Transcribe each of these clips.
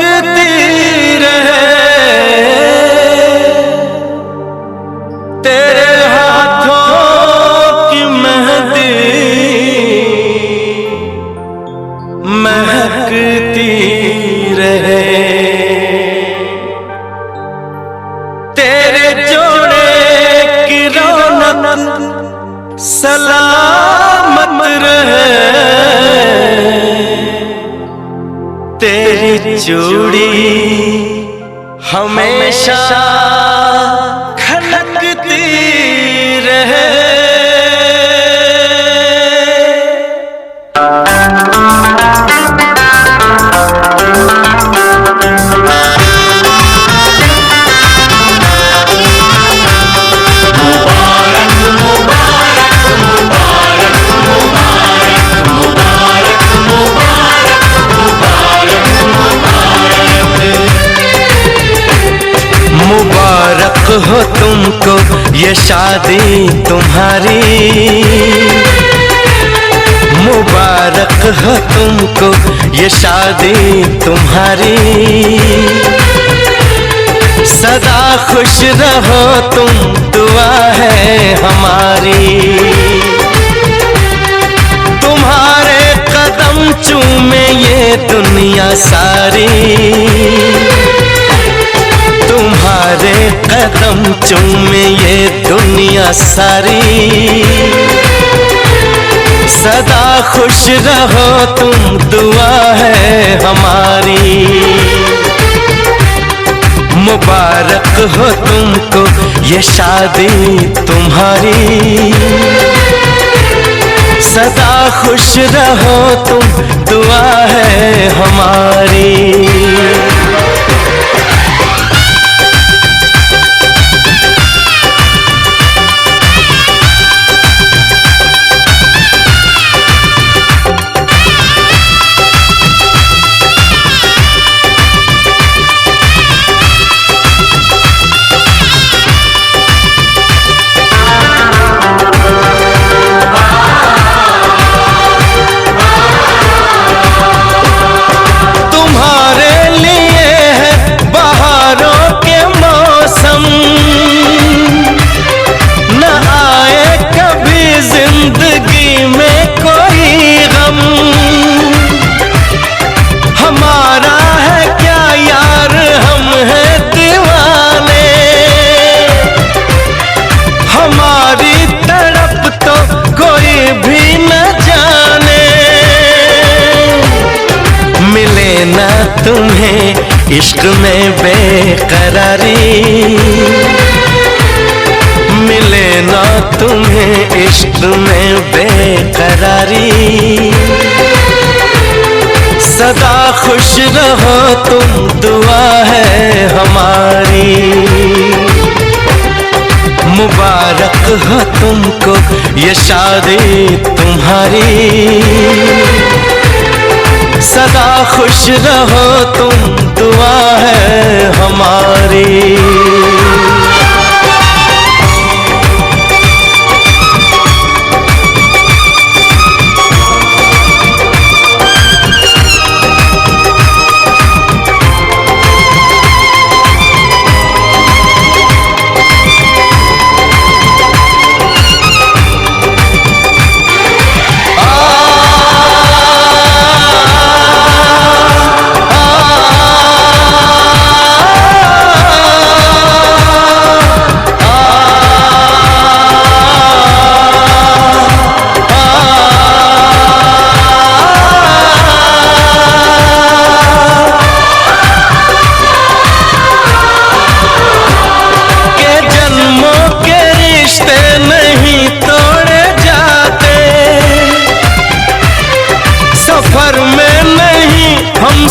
महकती रहे तेरे हाथों की मेहंदी, महकती रहे तेरे जोड़े की रौनक सलामत रहे, तेरी चूड़ी हमेशा खनकती रहे। मुबारक हो तुमको ये शादी तुम्हारी, मुबारक हो तुमको ये शादी तुम्हारी। सदा खुश रहो तुम, दुआ है हमारी। तुम्हारे कदम चूमे ये दुनिया सारी, तुम्हारे कदम चूमे ये दुनिया सारी। सदा खुश रहो तुम, दुआ है हमारी। मुबारक हो तुमको ये शादी तुम्हारी, सदा खुश रहो तुम, दुआ है हमारी। तुम्हें इश्क में बेकरारी, मिले ना तुम्हें इश्क में बेकरारी। सदा खुश रहो तुम, दुआ है हमारी। मुबारक हो तुमको ये शादी तुम्हारी, सदा खुश रहो तुम, दुआ है हमारी।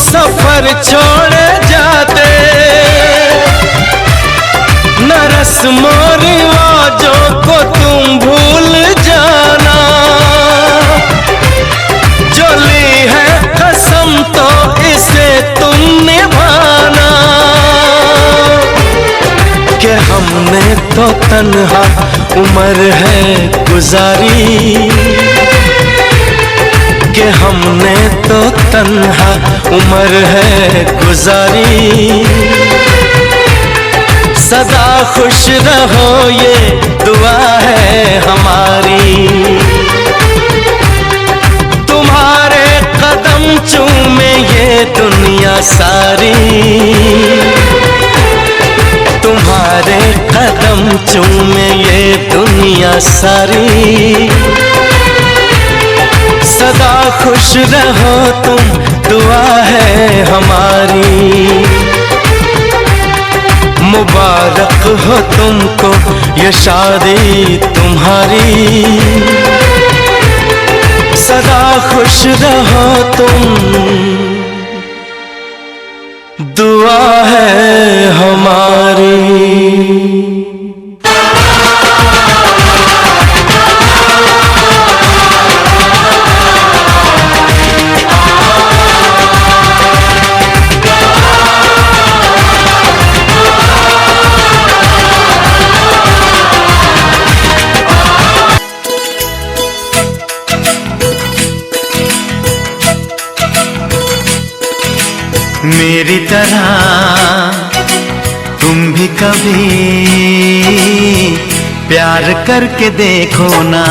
सफर छोड़ जाते, न रस्मों रिवाजों को तुम भूल जाना। जो ली है कसम तो इसे तुम निभाना। कि हमने तो तन्हा उम्र है गुजारी, कि हमने तो तन्हा उम्र है गुजारी। सदा खुश रहो ये दुआ है हमारी। तुम्हारे कदम चूमे ये दुनिया सारी। तुम्हारे कदम चूमे ये दुनिया सारी। सदा खुश रहो तुम दुआ है हमारी। मुबारक हो तुमको ये शादी तुम्हारी। सदा खुश रहो तुम दुआ है हमारी। मेरी तरह तुम भी कभी प्यार करके देखो ना।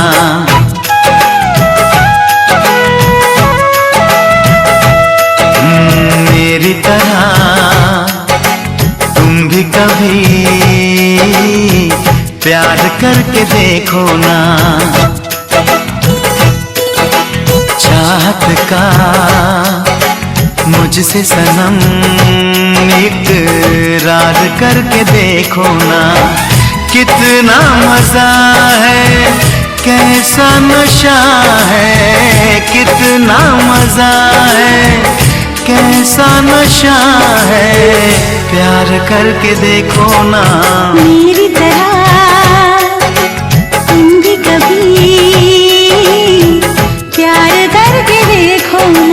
मेरी तरह तुम भी कभी प्यार करके देखो ना। चाहत का मुझसे सनम इकरार करके देखो ना। कितना मजा है, कैसा नशा है। कितना मजा है, कैसा नशा है। प्यार करके देखो ना। मेरी तरह तुम भी कभी प्यार करके देखो ना।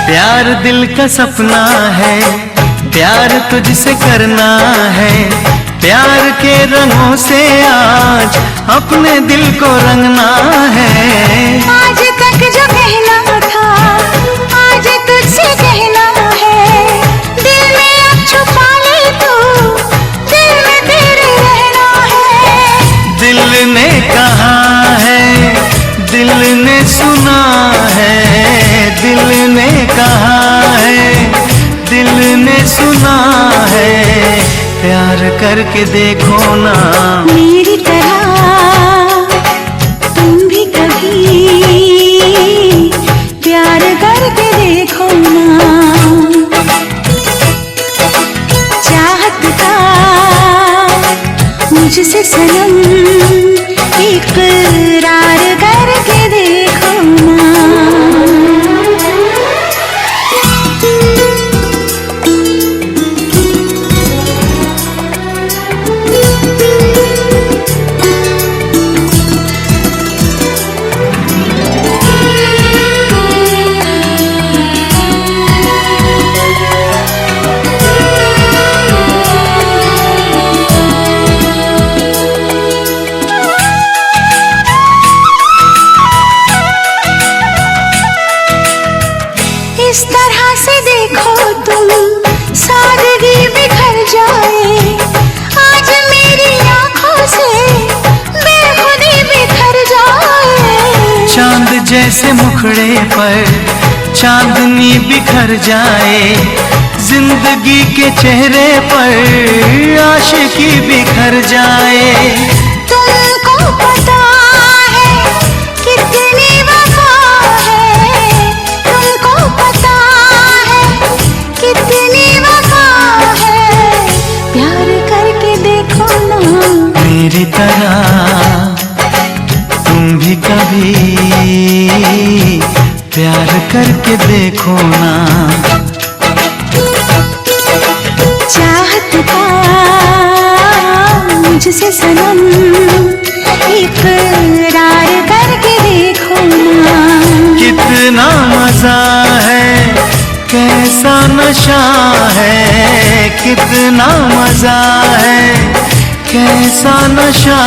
प्यार दिल का सपना है, प्यार तुझसे करना है। प्यार के रंगों से आज अपने दिल को रंगना है। आज तक जो कहना था आज तुझसे कहना है। दिल में अब छुपा ले तू, दिल में तेरे रहना है। दिल ने कहा है, दिल ने सुना है। दिल ने कहा है, दिल ने सुना है। प्यार करके देखो ना। मेरी तरह तुम भी कभी प्यार करके देखो ना। चाहत का मुझसे सनम इकरार करके देखो ना। इस तरह से देखो तुम सादगी बिखर जाए। आज मेरी आंखों से बेखुदी बिखर जाए। चांद जैसे मुखड़े पर चांदनी बिखर जाए। जिंदगी के चेहरे पर आशिकी बिखर जाए। तुमको पता है कितनी वफा है। तुमको पता है कितनी वफा है। प्यार करके देखो ना। मेरी तरह तुम भी कभी करके देखो ना। चाहत का मुझसे सनम इकरार करके देखो ना। कितना मजा है, कैसा नशा है, कितना मजा है, कैसा नशा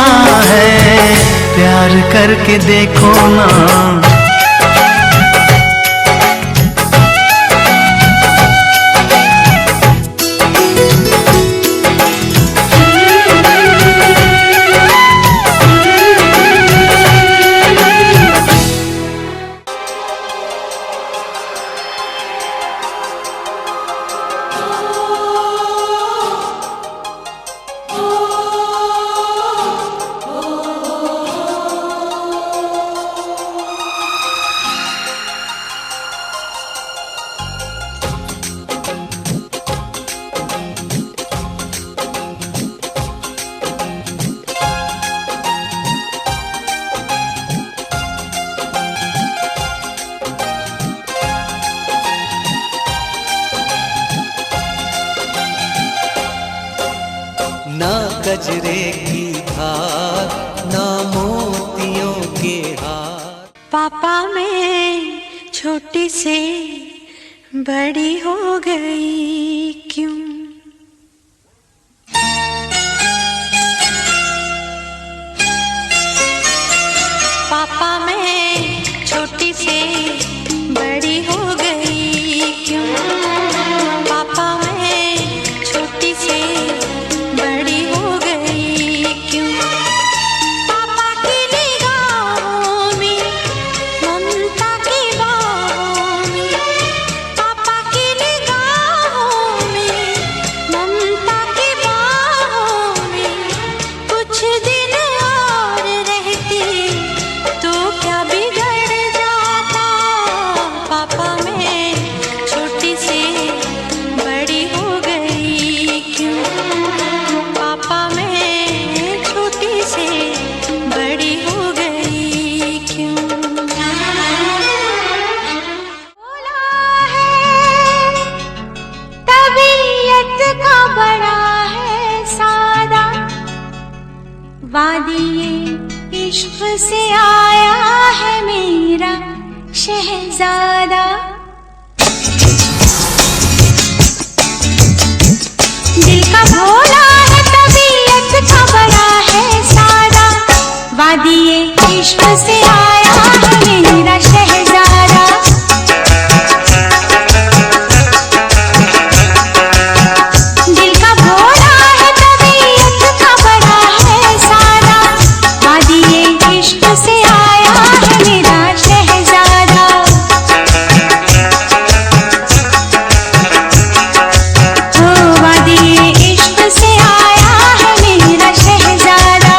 है, प्यार करके देखो ना। ना गजरे की धार, ना मोतियों के हार। पापा मैं छोटी से बड़ी हो गई क्यों? पापा मैं छोटी से बड़ी हो गई क्यों? पापा मैं छोटी से बड़ी हो गई क्यों? पापा की निगाहों में ममता की बाहों में, पापा की निगाहों में ममता की बाहों में, कुछ दिन और रहती तो क्या बिगड़ जाता? पापा मैं छोटी से बड़ी हो गई क्यों? पापा मैं छोटी से बड़ी हो गई क्यों? बोला है तबीयत का बड़ा है सादा, वादिये इश्क से आया है मेरा शहजादा। दिल का भोला है तबीयत का बड़ा है सादा, वादिये इश्क से आया है मेरा शहजादा। दिल का भोला है तबीयत का बड़ा है सादा, वादिये इश्क से आया है मेरा शहजादा। ओ वादिये इश्क से आया है मेरा शहजादा।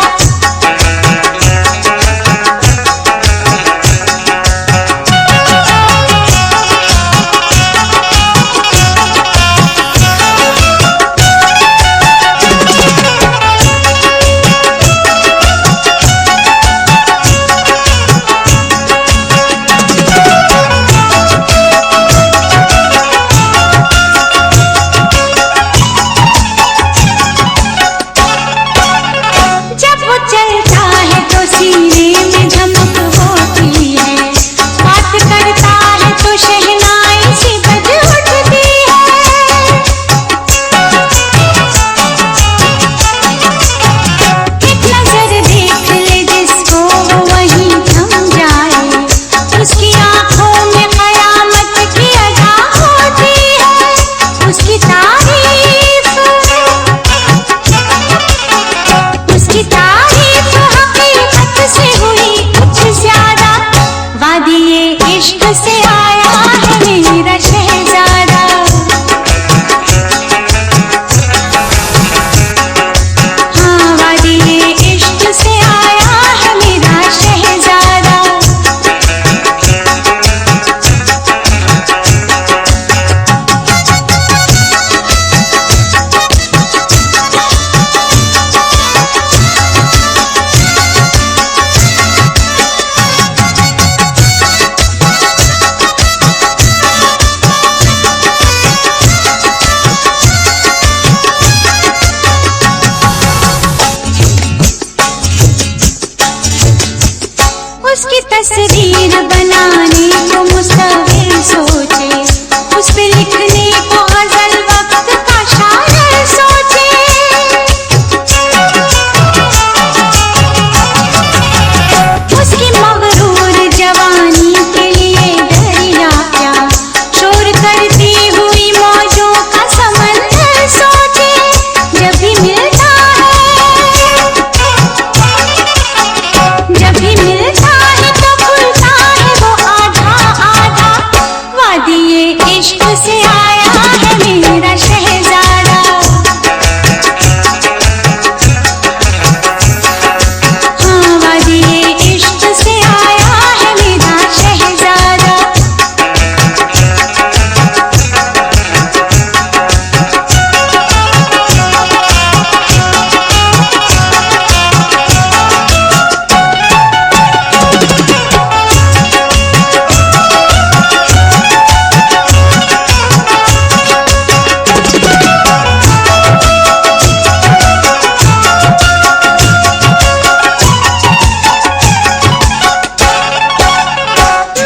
जब वो चलता है तो सीने में झमक होती है, बात करता है तो शहनाई सी बज उठती है। एक नजर देख ले जिसको वो वहीं थम जाए, उसकी आंखों में कयामत की अदा होती है। उसकी तारीफ हकीकत से तस्वीर बनाने को मुस्तकिल सोचे, उस पे लिखने को गजल वक्त का शायर सोचे। उसकी मगरूर जवानी के लिए दरिया क्या, शोर करती हुई मौजों का समंदर सोचे। जब भी मिलता है, जब भी मिलता है तो खुलता है वो आधा आधा। वादिये इश्क से आया है मेरा शहजादा, हाँ वादिये इश्क से आया है मेरा शहजादा।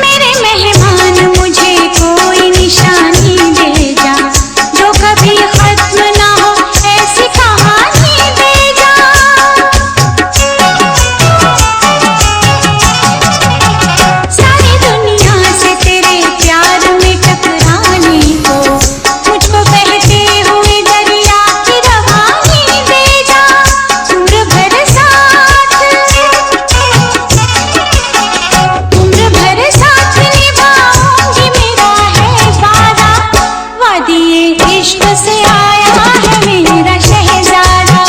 मेरे मेहमान मुझे कोई निशानी दे जा, जो कभी खत्म ना हो ऐसी कहानी दे जा। सारी दुनिया से तेरे प्यार में टकराने को मुझको बहते हुए दरिया की रवानी दे जा। उम्र भर साथ, उम्र भर साथ निभाऊंगी मेरा है वादा। वादिये इश्क से आया है मेरा शहजादा,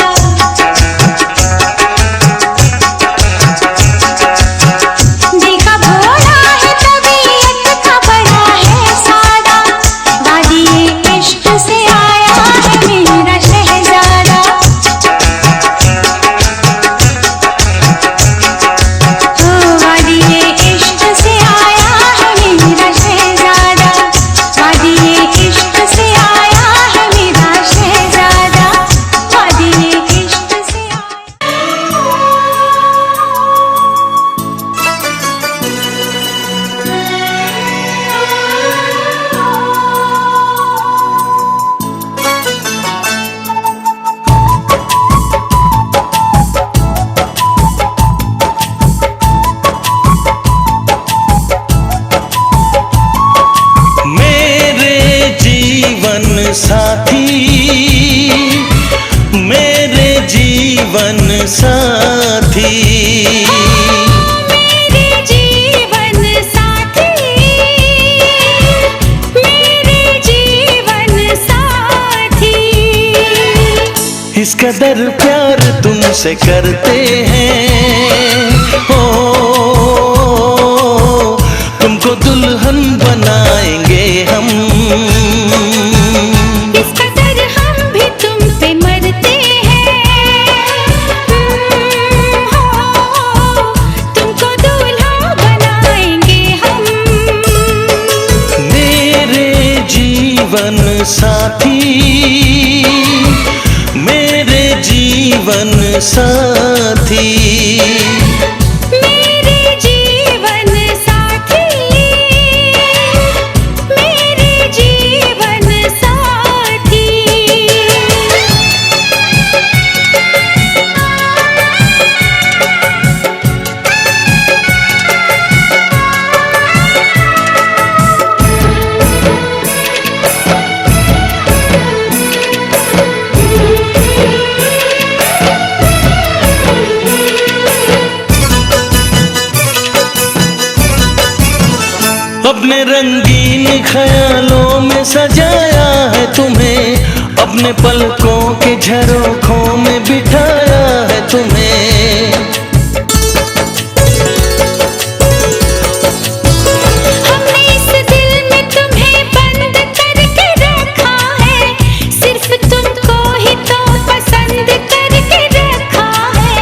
देखा भोला है तबीयत का बड़ा है सादा। वादिये इश्क से आया है मेरा शहजादा, हो वादिये इश्क से आया है मेरा शहजादा। वादिये इश्क से आया है मेरा शहजादा, वादिये इश्क से मेरे जीवन साथी, मेरे जीवन साथी, मेरे जीवन साथी, मेरे जीवन साथी। इस कदर प्यार तुमसे करते हैं, हो तुमको दुल्हन बनाएंगे हम। इस कदर हम भी तुम पे मरते हैं, हो तुमको दूल्हा बनाएंगे हम। मेरे जीवन साथी, मेरे जीवन साथी, मेरे जीवन साथी, मेरे जीवन साथी। अपने रंगीन ख्यालों में सजाया है तुम्हें, अपने पलकों के झरोखों में बिठाया है तुम्हें। हमने इस दिल में तुम्हें बंद करके रखा है, सिर्फ तुमको ही तो पसंद करके रखा है।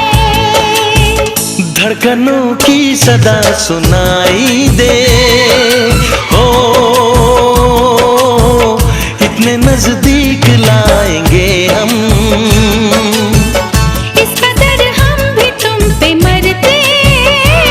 धड़कनों की सदा सुनाई दे, हो इतने नजदीक लाएंगे हम। इस कदर हम भी तुम पे मरते हैं,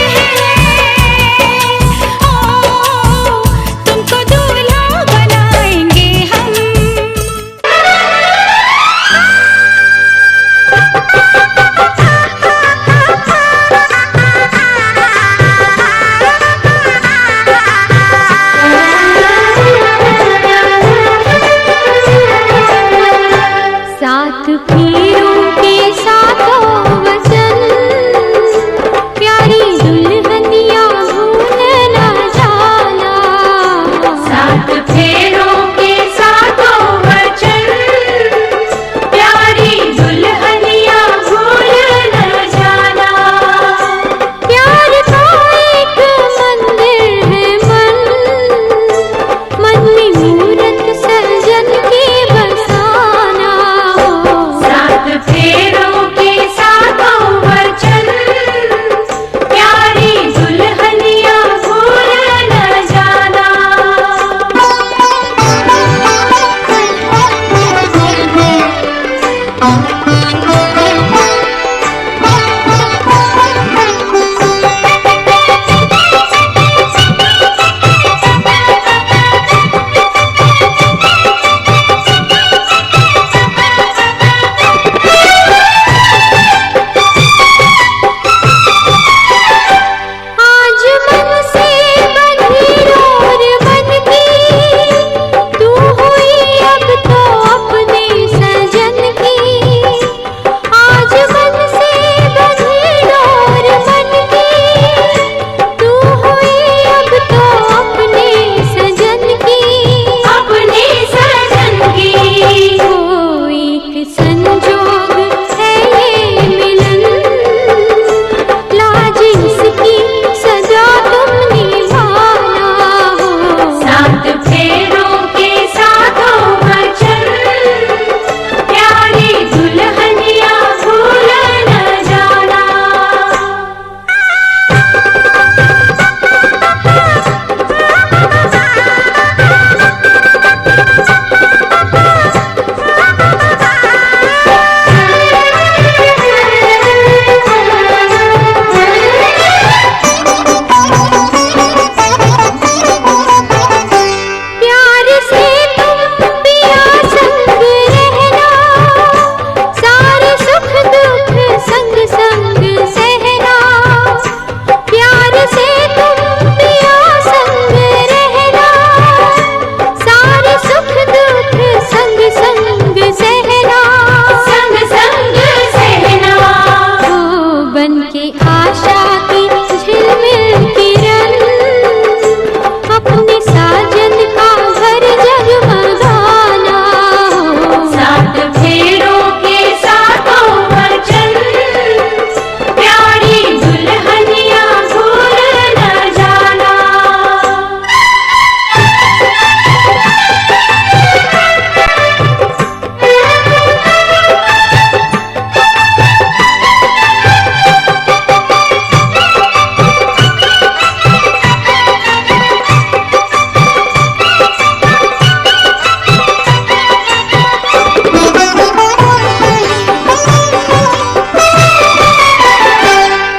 आशा की झिलमिल किरण, अपने साजन का घर जगमगाना हो। सात फेरों के सातों वचन, प्यारी दुल्हनिया भूल न जाना।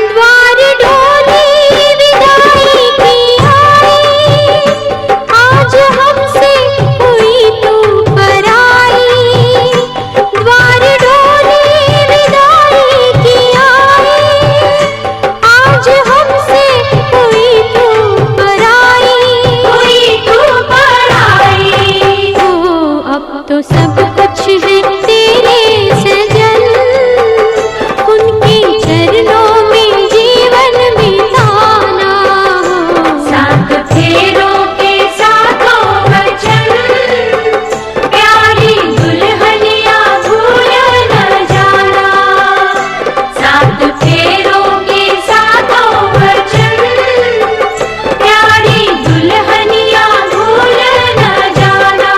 द्वार डोली विदाई की आई, आज हमसे हुई तू पराई। द्वार डोली विदाई की आई, आज हमसे हुई तू पराई। हुई तू पराई। ओ अब तो सब कुछ है तेरे सजन, उनके चरणों में जीवन बिताना हो। सात फेरों के सातों वचन, प्यारी दुल्हनिया भूल न जाना। सात फेरों के सातों वचन, प्यारी दुल्हनिया भूल न जाना।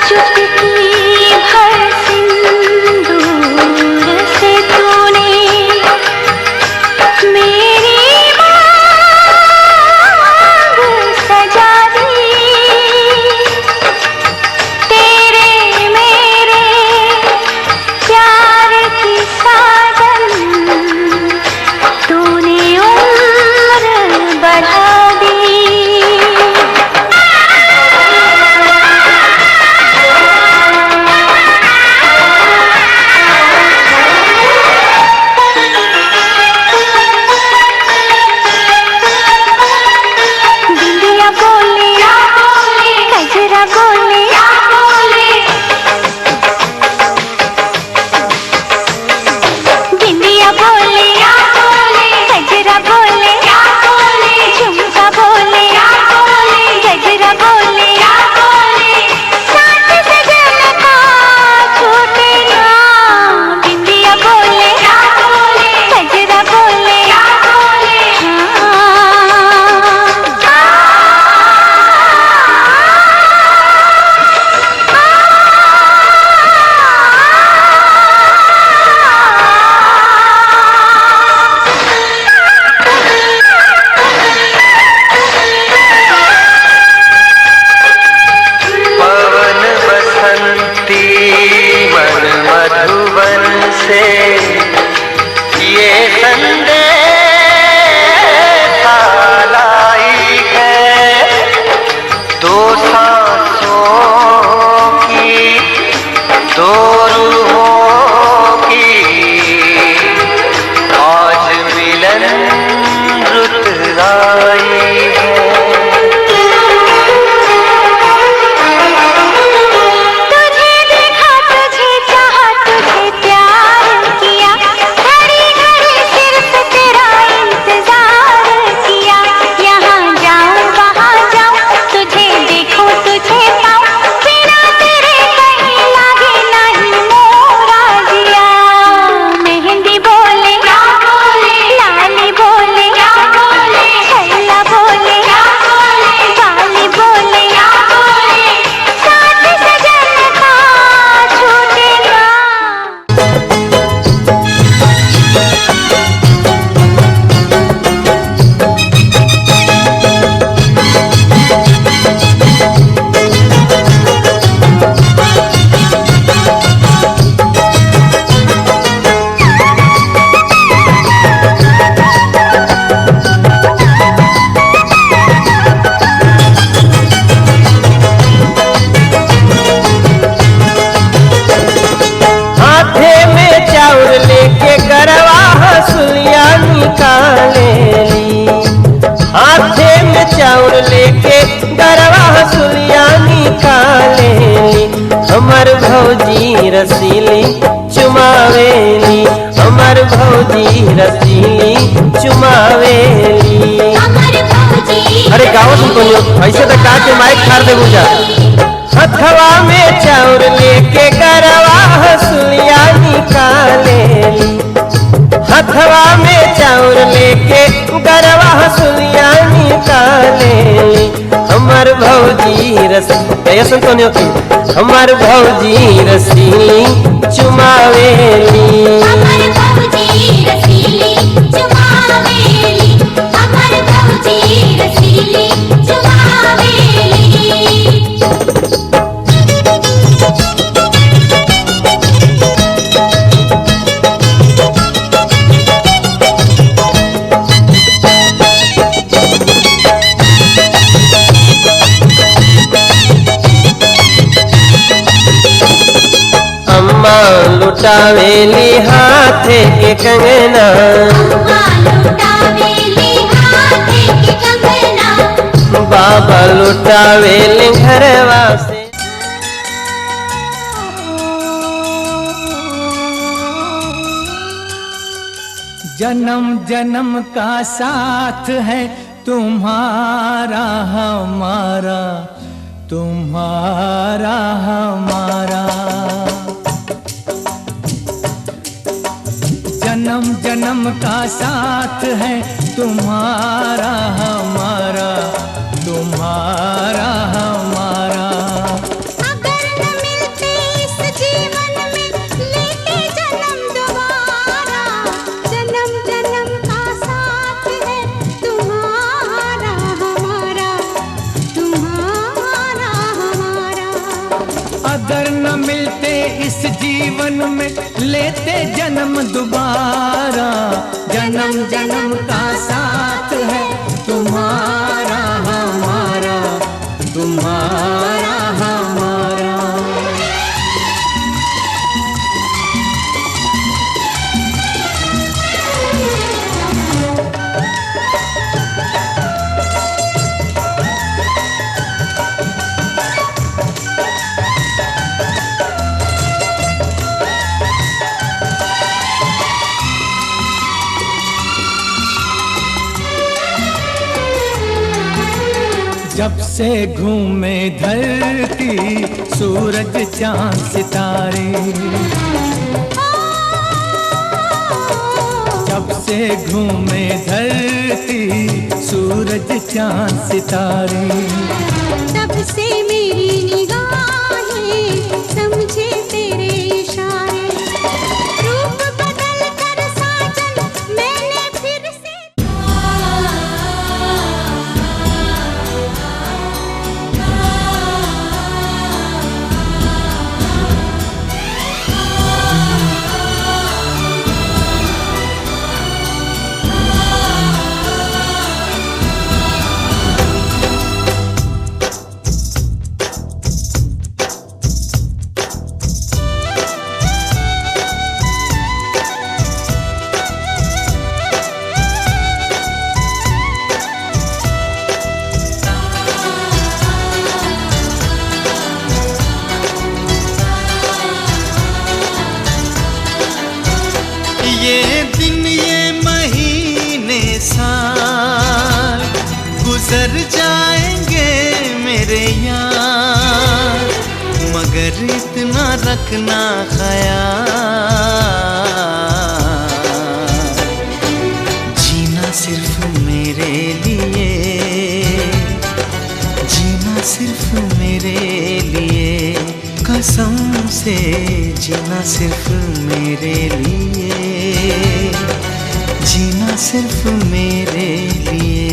चुटकी भर सिंदूर से तूने मेरी मांग सजा दी। तेरे मेरे प्यार की साजन, तूने उम्र बढ़ा दी। बिंदिया बोले क्या बोले, गजरा बोले, क्या बोले, बिंदिया बोले, क्या बोले, गजरा बोले, क्या बोले, झुमका बोले, क्या बोले, गजरा बोले, क्या बोले। साथ सजन का छूटे ना। बिंदिया बोले, क्या बोले, गजरा बोले, क्या बोले। पवन बसंती मन मधुबन से ये संदेश लाई है। दो सांसों की, दो रूहों की, आज मिलन रुत आई है। तुझे देखा, तुझे चाहा, तुझे प्यार किया, घड़ी घड़ी सिर पे हमर भौजी रसीली चुमावेली, हमर भौजी रसीली चुमावेली। अरे गाओ सुन तो ऐसे तो का के माइक खार दे बुझा। हथवा में चाउर लेके गरवा हसुलिया निकालेली, हथवा में चाउर लेके गरवा हसुलिया निकालेली। हमर भौजी रसीली सुन तो नहीं, हमर भौजी रसीली चुमावेली। हमर भौजी रसीली चुमावेली, हमर भौजी रसीली चुमावेली। अम्मा लुटावेली हाथे के कंगना, बाबा लुटावेली घरवा से। जन्म जन्म का साथ है तुम्हारा हमारा, तुम्हारा हमारा। जन्म जन्म का साथ है तुम्हारा हमारा, तुम्हारा हमारा। अगर न मिलते इस जीवन में लेते जन्म दोबारा, जन्म जन्म का साथ है तुम्हारा हमारा, तुम्हारा हमारा। अगर न मिलते इस जीवन में लेते जन्म दोबारा, जन्म जन्म का साथ है तुम्हारा हमारा, तुम्हारा हमारा। जब से घूमे धरती सूरज चांद सितारे, जब से घूमे धरती सूरज चांद सितारे, तब से मेरी निगाहें समझे तेरे इशारे। रूप बदल कर साजन मैंने फिर से ये दिन ये महीने साल गुजर जाएंगे मेरे यार, मगर इतना रखना ख्याल, जीना सिर्फ मेरे लिए, जीना सिर्फ मेरे लिए, कसम से जीना सिर्फ मेरे लिए, जीना सिर्फ मेरे लिए।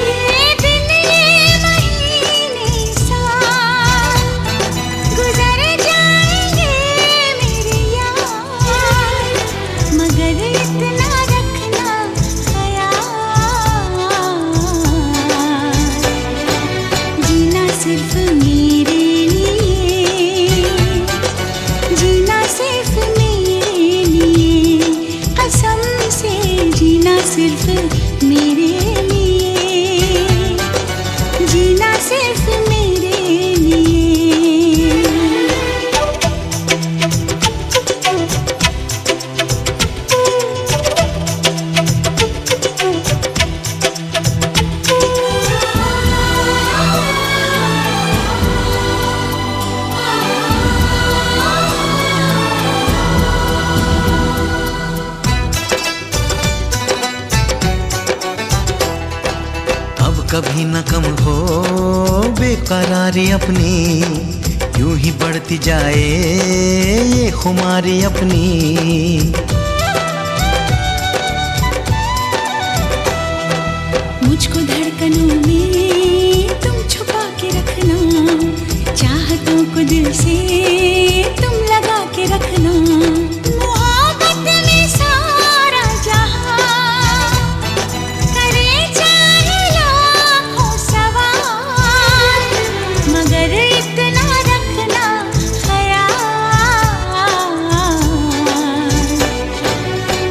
ये दिन ये महीने साल गुजर जाएंगे मेरे यार, मगर इतना रखना ख्याल, जीना सिर्फ मेरे लिए, जीना सिर्फ मेरे लिए, कसम से जीना सिर्फ मेरे लिए, जीना सिर्फ मेरे लिए। न कम हो बेकरारी अपनी, यूं ही बढ़ती जाए ये खुमारी अपनी। मुझको धड़कनों में तुम छुपा के रखना, चाहतों को दिल से तुम लगा के रखना। मोहब्बत में सारा जहां करे चाहे लाखों सवाल, मगर इतना रखना ख्याल,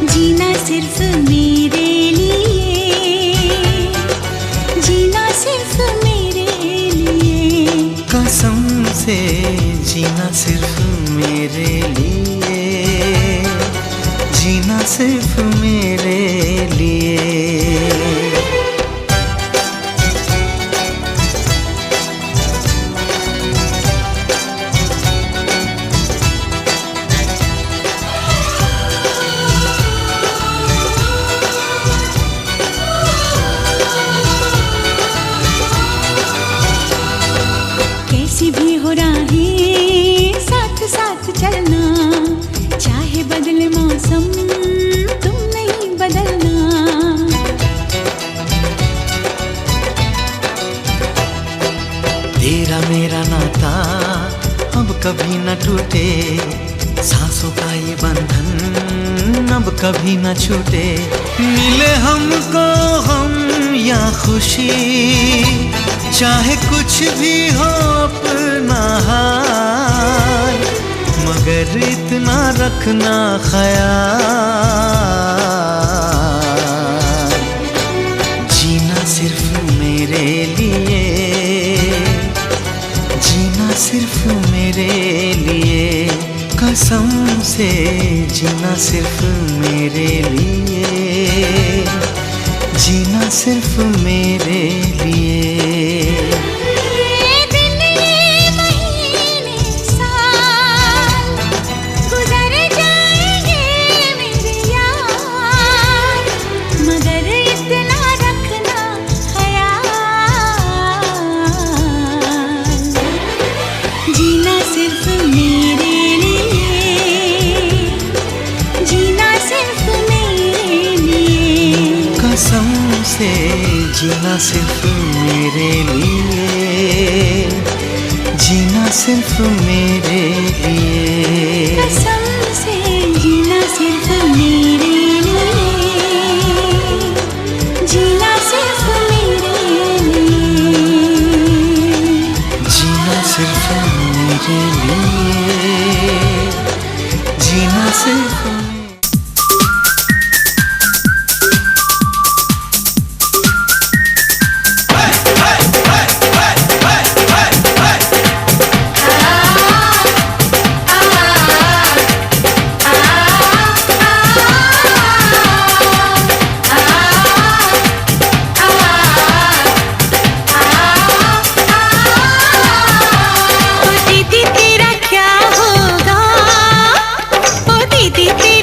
जीना सिर्फ मेरे कसम से जीना सिर्फ मेरे लिए, जीना सिर्फ मेरे लिए। भी हो राहें साथ साथ चलना, चाहे बदले मौसम तुम नहीं बदलना। तेरा मेरा नाता अब कभी न टूटे, सांसों का ये बंधन अब कभी न छूटे। मिले हमको हम या खुशी, चाहे कुछ भी हो अपना हाल, मगर इतना रखना ख्याल, जीना सिर्फ मेरे लिए, जीना सिर्फ मेरे लिए। कसम से जीना सिर्फ मेरे लिए, जीना सिर्फ मेरे लिए। जीना सिर्फ मेरे लिए, जीना सिर्फ मेरे लिए। कसम से जीना सिर्फ मेरे लिए, जीना सिर्फ मेरे लिए। कसम से जीना सिर्फ मेरे लिए, जीना सिर्फ मेरे लिए। जीना सिर्फ मेरे लिए, जीना सिर्फ दीदी तेरा क्या होगा, ओ दीदी तेरा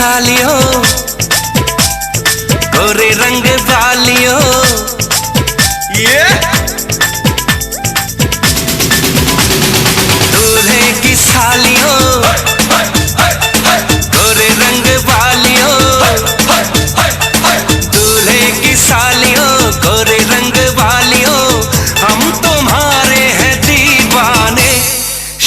सालियों, गोरे रंग वालियों, ये दूल्हे की सालियों, गोरे रंग वालियों, दूल्हे की सालियों, गोरे रंग वालियों, हम तुम्हारे हैं दीवाने।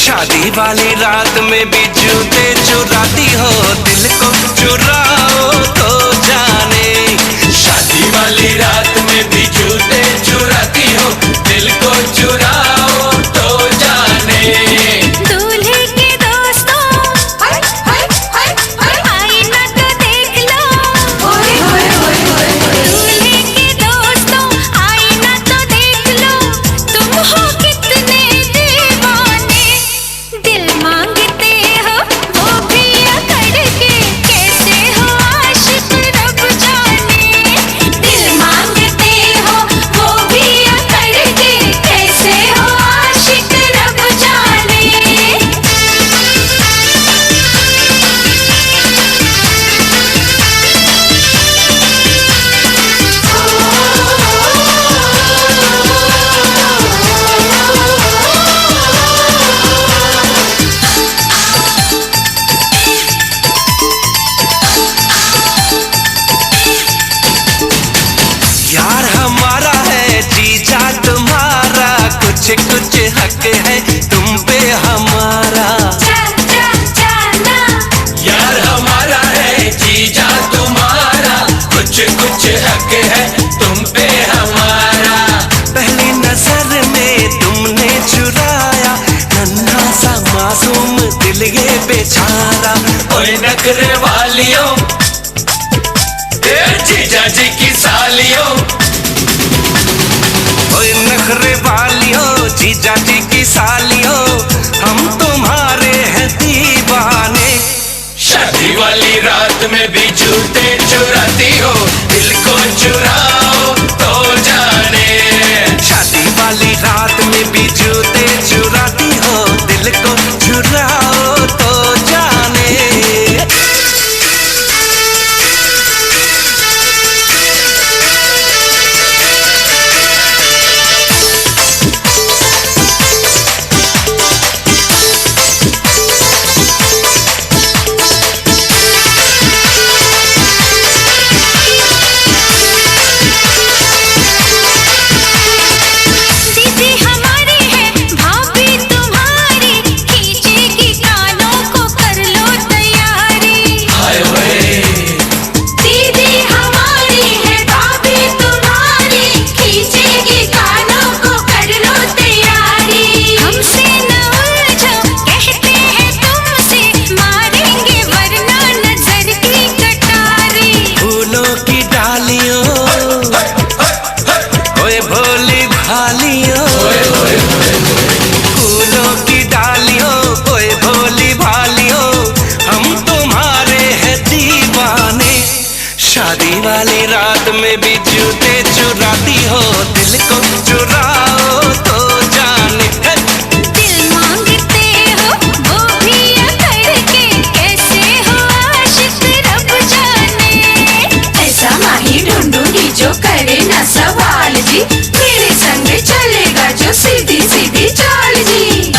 शादी वाली रात में भी जूते चुराती हो, दिल को चुराओ तो जाने। शादी वाली रात में भी जूते चुराती हो, दिल को चुराओ तो जाने। दूल्हे के दोस्तों आईना तो देख लो, दूल्हे के दोस्तों आईना तो देख लो, तुम हो कितने दीवाने। दिल मांगते हो वो भी अकड़ के, कैसे हो आशिक रब जाने। दिल मांगते हो वो भी अकड़ के, कैसे हो आशिक रब जाने। यार हमारा है जीजा तुम्हारा, कुछ कुछ हक है तुम पे हमारा। यार हमारा है जीजा तुम्हारा, कुछ कुछ हक है तुम पे हमारा। पहली नजर में तुमने चुराया नन्हा सा मासूम दिल ये बेचारा। ओए नखरे वालियों, ए जीजा जी की सालियों, ओए नखरे वालियों, जीजा जी की सालियों, हम तुम्हारे हैं दीवाने। शादी वाली रात में भी जूते चुराती हो, दिल को चुराओ तो जाने। शादी वाली रात में भी जूते चुराती हो, दिल को चुराओ तो जाने। दीदी हमारी है भाभी तुम्हारी, खींचेगी कानों को कर लो तैयारी। दीदी हमारी है भाभी तुम्हारी, खींचेगी कानों को कर लो तैयारी। हमसे न उलझो कहते हैं तुमसे, मारेंगे वरना नजर की कटारी। फूलों की डालियों, ओए भोली भालियों, फूलों की डालियों, ओए भोली भालियों, हम तुम्हारे हैं दीवाने। शादी वाली रात में भी जूते चुराती हो, दिल को चुराओ तो जाने। दिल मांगते हो वो भी अकड़ के, कैसे हो आशिक रब जाने। ऐसा माही ढूंढूंगी जो करे न सवाल जी, मेरे संग चलेगा जो सीधी सीधी चाल जी।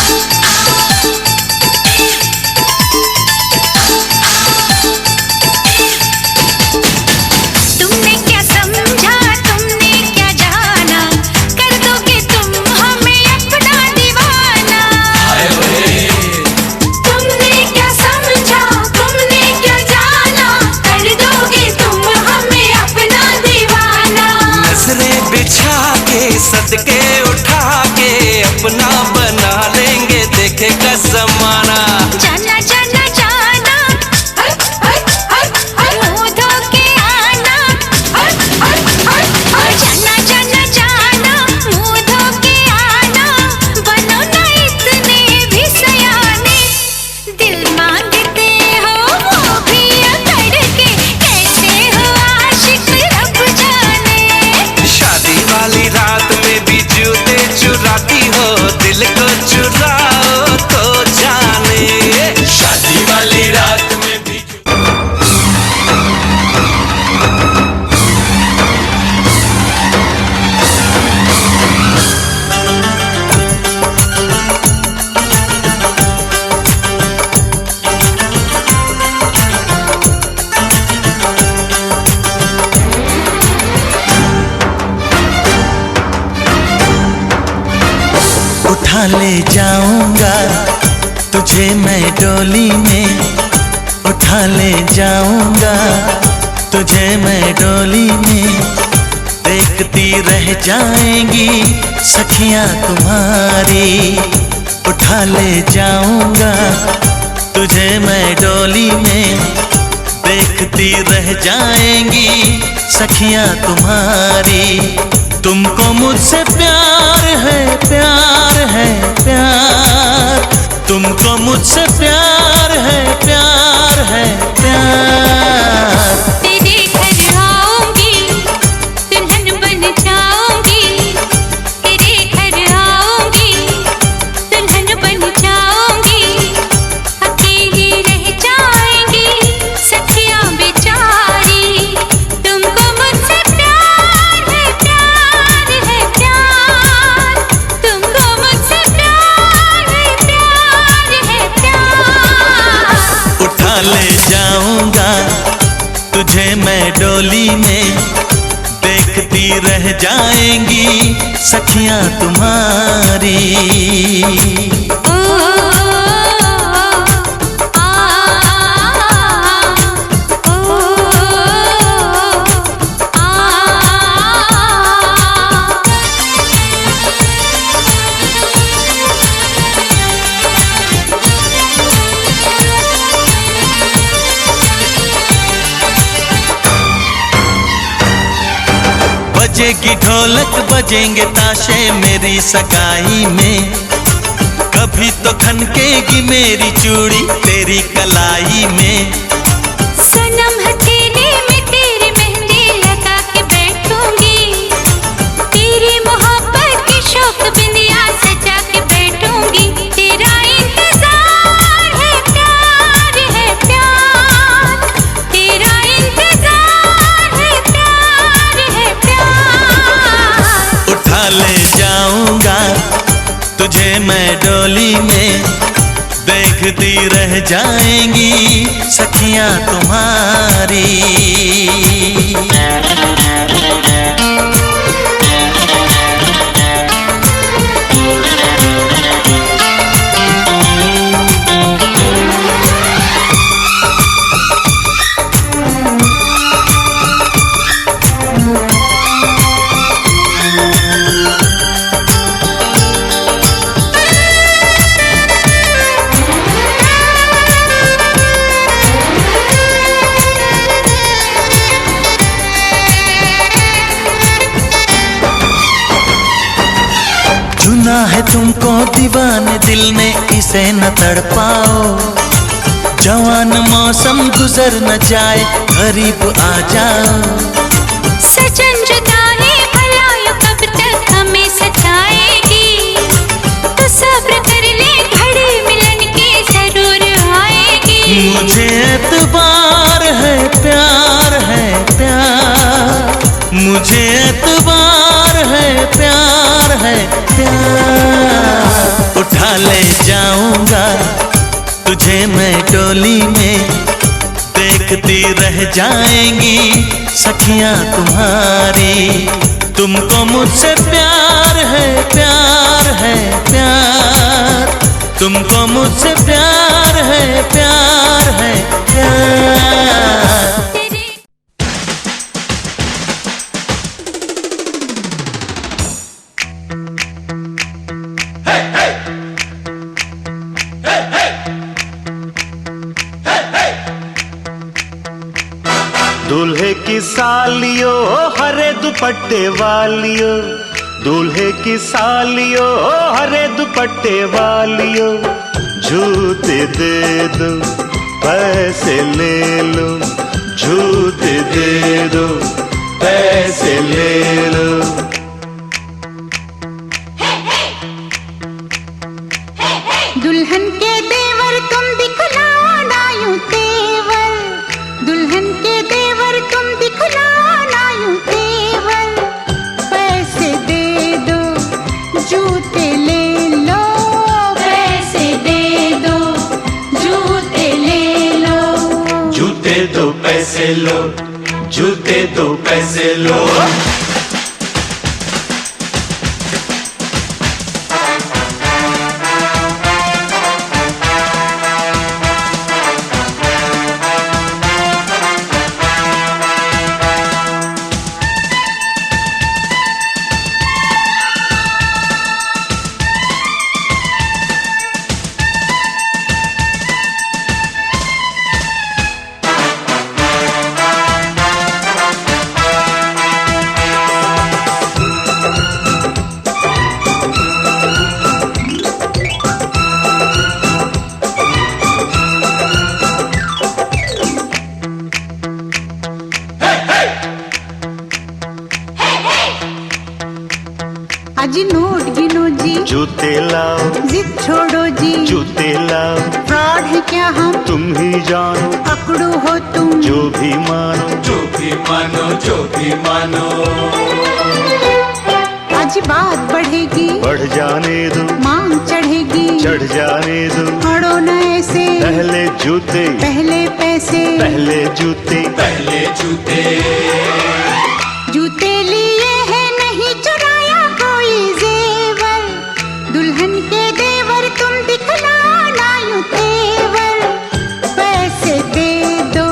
तुमने क्या समझा, तुमने क्या जाना, कर दोगे तुम उठा ले जाऊंगा तुझे मैं डोली में, उठा ले जाऊंगा तुझे मैं डोली में। देखती रह जाएंगी सखियां तुम्हारी, उठा ले जाऊंगा तुझे मैं डोली में। देखती रह जाएंगी सखियां तुम्हारी। तुमको मुझसे प्यार है, प्यार है, प्यार। तुमको मुझसे प्यार है, प्यार है, प्यार। तेरे घर आऊंगी दुल्हन बन जाऊंगी, तेरे घर आऊंगी दुल्हन बन जाऊंगी। अकेली रह जाएंगी सखियां बेचारी। तुमको मुझसे प्यार है, प्यार है, प्यार। तुमको मुझसे प्यार है, प्यार है, प्यार। उठा ले जाऊंगा तुझे मैं डोली में। देखती रह जाएंगी सखियां तुम्हारी। ओ बजेगी ढोलक बजेंगे ताशे मेरी सगाई में। कभी तो खनकेगी मेरी चूड़ी तेरी कलाई में। सनम हथेली में तेरी मेहंदी लगा के बैठूंगी, तेरी मोहब्बत की शौक बिंदिया सजा के बैठूंगी। तेरा इंतजार है, प्यार है, प्यार। तेरा इंतजार है, प्यार है, प्यार। उठा ले जाऊंगा तुझे मैं डोली में। देखती रह जाएंगी सखियां तुम्हारी। चुना है तुमको दीवाने दिल ने, इसे न तड़पाओ। जवान मौसम गुजर न जाए करीब आ जाओ। सजन जुदाई भला यूं कब तक हमें सताएगी। तो सब्र कर ले घड़ी मिलन की जरूर आएगी। मुझे एतबार है, प्यार है, प्यार। मुझे एतबार है, प्यार है, प्यार। उठा ले जाऊंगा तुझे मैं डोली में। देखती रह जाएंगी सखियां तुम्हारी। तुमको मुझसे प्यार है, प्यार है, प्यार। तुमको मुझसे प्यार है, प्यार है, प्यार। दूल्हे की सालियो हरे दुपट्टे वालियो, दूल्हे की सालियो हरे दुपट्टे वालियो। जूते दे दो पैसे ले लो, जूते दे दो पैसे ले लो। दुल्हन के देवर तुम दिखलाना यूं तेवर, दुल्हन के देवर तुम दिखलाना यूं तेवर। पैसे दे दो जूते ले लो, पैसे दे दो जूते ले लो। जूते दो पैसे लो, जूते दो पैसे लो। अजी नोट गिनो जी, जूते लाओ, जिद छोड़ो जी, जूते लाओ, फ्रॉड है क्या हम, तुम ही जानो, पकड़ो हो तुम, जो भी मानो, जो भी मानो, जो भी मानो। आज बात बढ़ेगी, बढ़ जाने दो, मांग चढ़ेगी, चढ़ जाने दो, पड़ो न ऐसे, पहले जूते, पहले पैसे, पहले जूते, पहले जूते। जूते लिए हैं नहीं चुराया कोई जेवर, दुल्हन के देवर तुम दिखलाना यूं तेवर, पैसे दे दो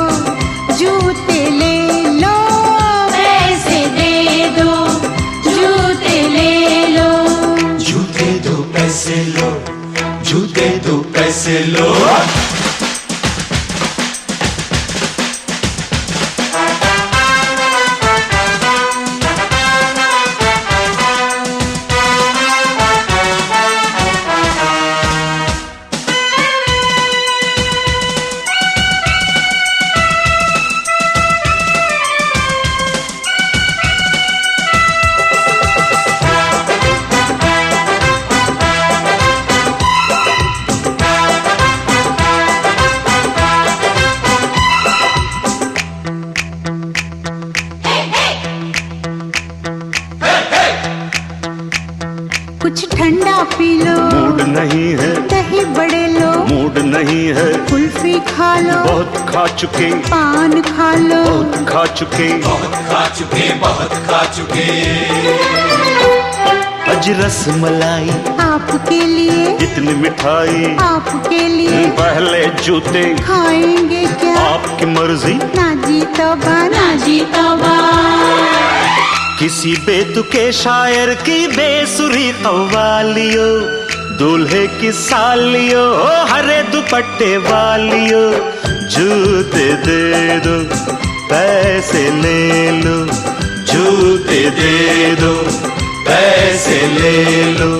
जूते ले लो, पैसे दे दो जूते ले लो, जूते दो पैसे लो, जूते दो पैसे लो। कुछ ठंडा पी लो, मूड नहीं है, दही बड़े लो, मूड नहीं है, कुल्फी खा लो, बहुत खा चुके, पान खा लो, बहुत खा चुके, बहुत खा चुके, बहुत खा चुके। अज रस मलाई, आपके लिए, इतनी मिठाई, आपके लिए, पहले जूते, खाएंगे क्या, आपकी मर्जी, ना जी तौबा, ना जी तौबा, किसी बेतुके शायर की बेसुरी कव्वालियो, दूल्हे की सालियो, हरे दुपट्टे वालियो, जूते दे दो, पैसे ले लो, जूते दे दो, पैसे ले लो।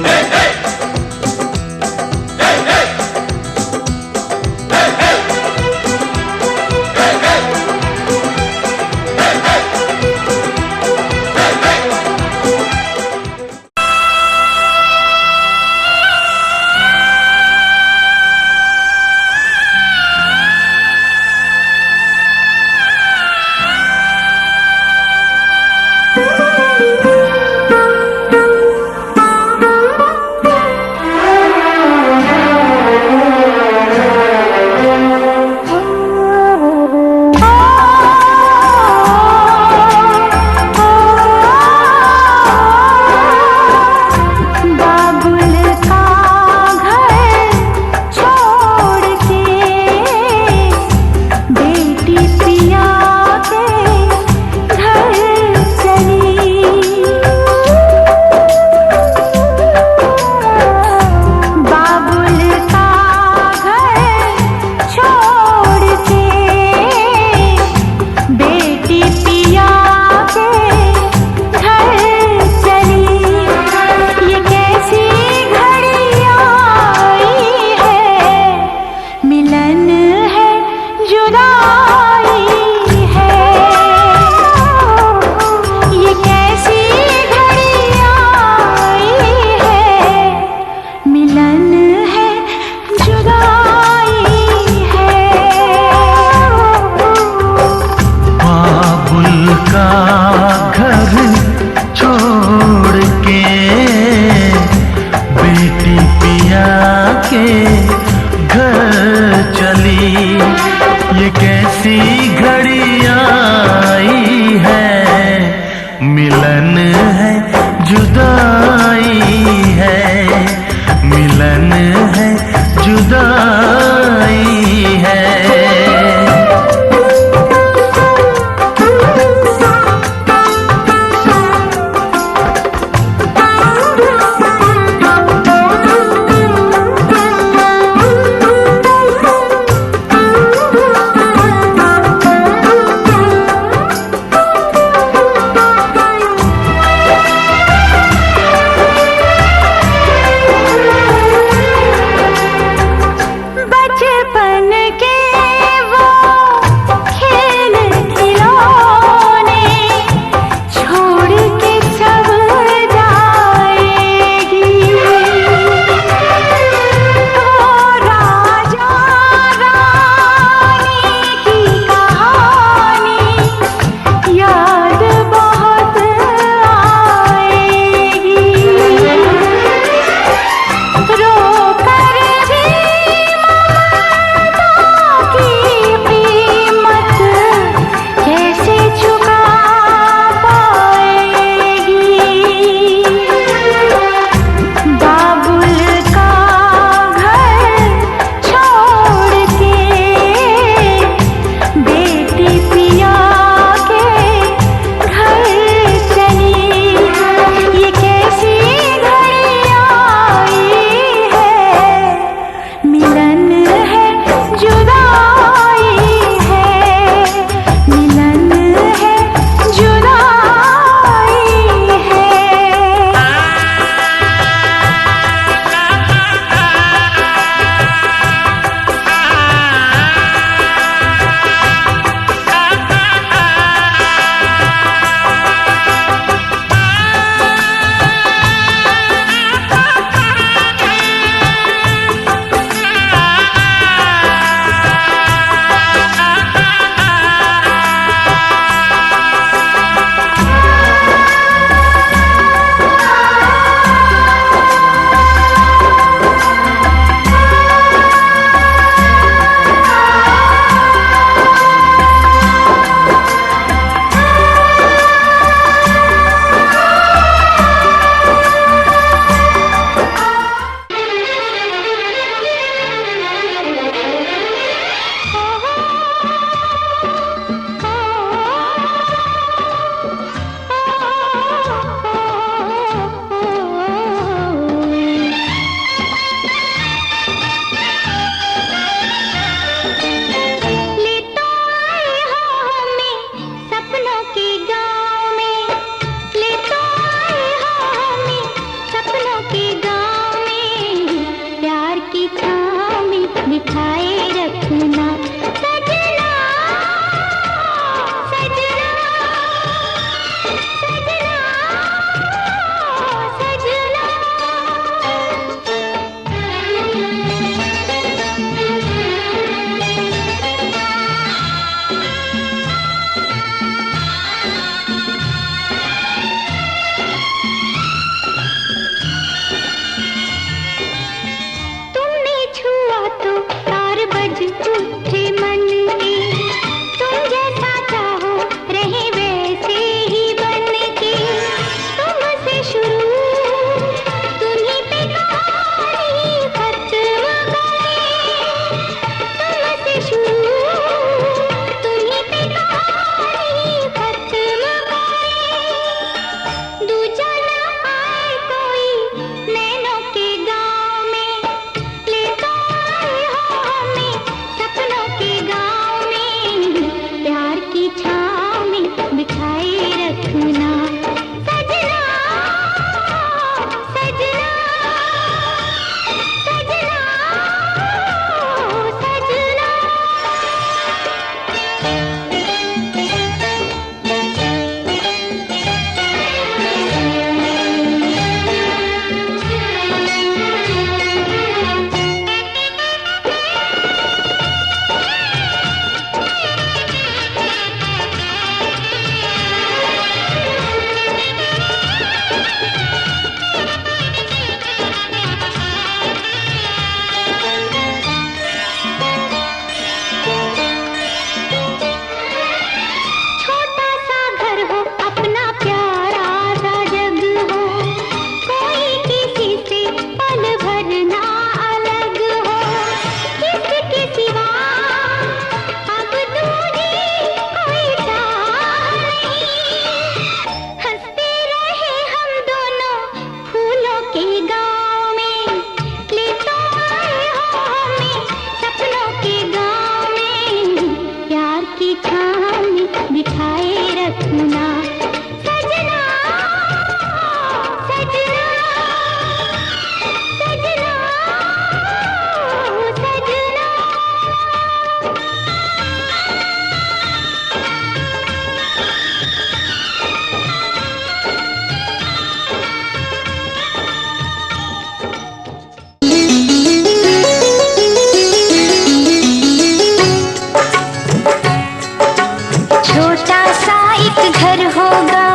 एक घर होगा,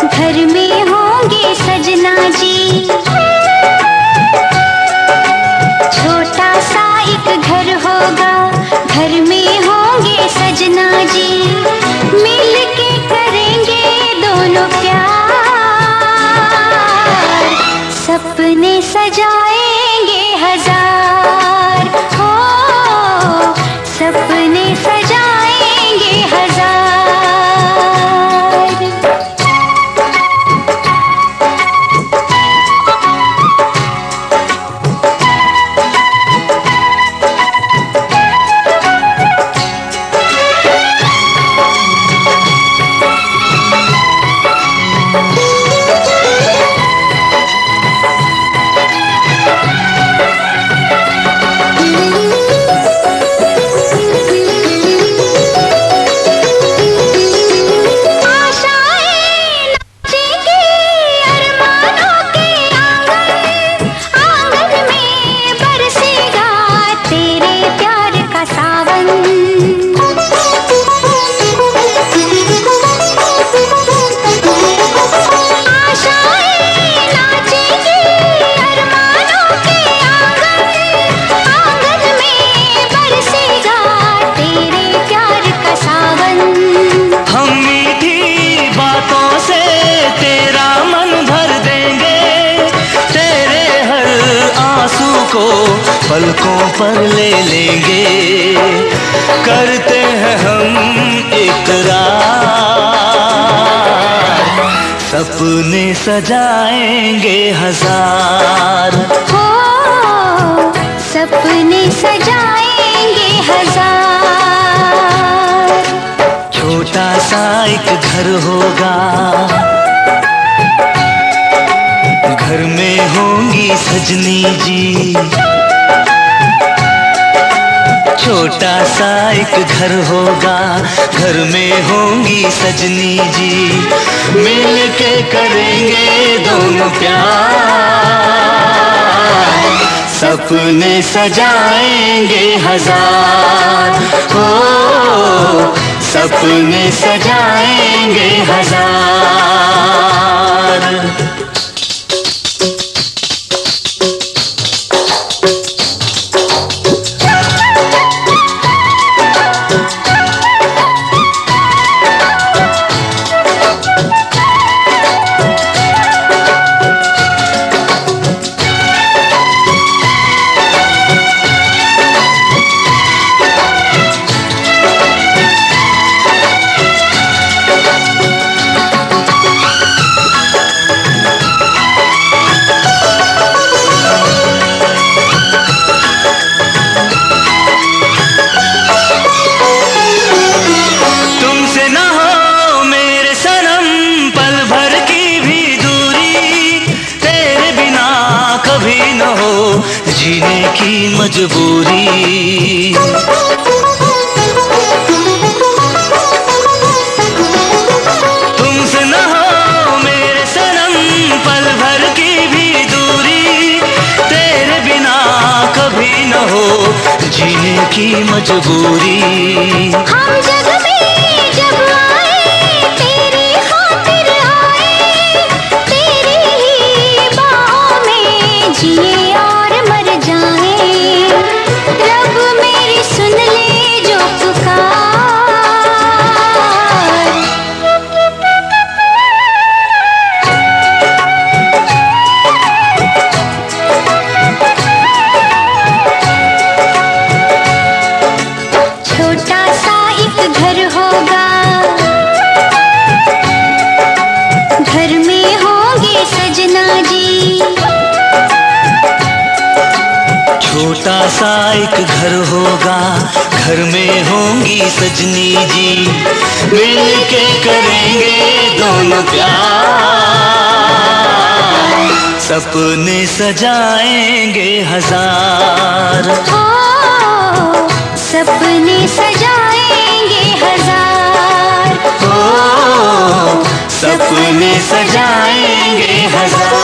घर में होंगे सजना जी। छोटा सा एक घर होगा, घर में होंगे सजना जी। मिल के करेंगे दोनों प्यार, सपने सजाएंगे हजार। हो सपने सजाएंगे हजार। पलकों पर ले लेंगे, करते हैं हम इकरार। सपने सजाएंगे हजार। हो सपने सजाएंगे हजार। छोटा सा एक घर होगा, घर में होंगी सजनी जी। छोटा सा एक घर होगा, घर में होंगी सजनी जी। मिल के करेंगे दोनों प्यार, सपने सजाएंगे हजार। हो सपने सजाएंगे हजार। जीने की मजबूरी, तुमसे न हो मेरे सनम पल भर की भी दूरी। तेरे बिना कभी न हो जीने की मजबूरी। हम जग में जब आए तेरी खातिर आए, तेरी ही बाहों में जिए और मर जाए। रब मेरी सुन ले जो पुकार। छोटा सा एक घर होगा, घर में होंगे सजना जी। छोटा सा एक घर होगा, घर में होंगी सजनी जी। मिल के करेंगे दोनों प्यार, सपने सजाएंगे हजार। हो सपने सजाएंगे हजार। हो सपने सजाएंगे हजार।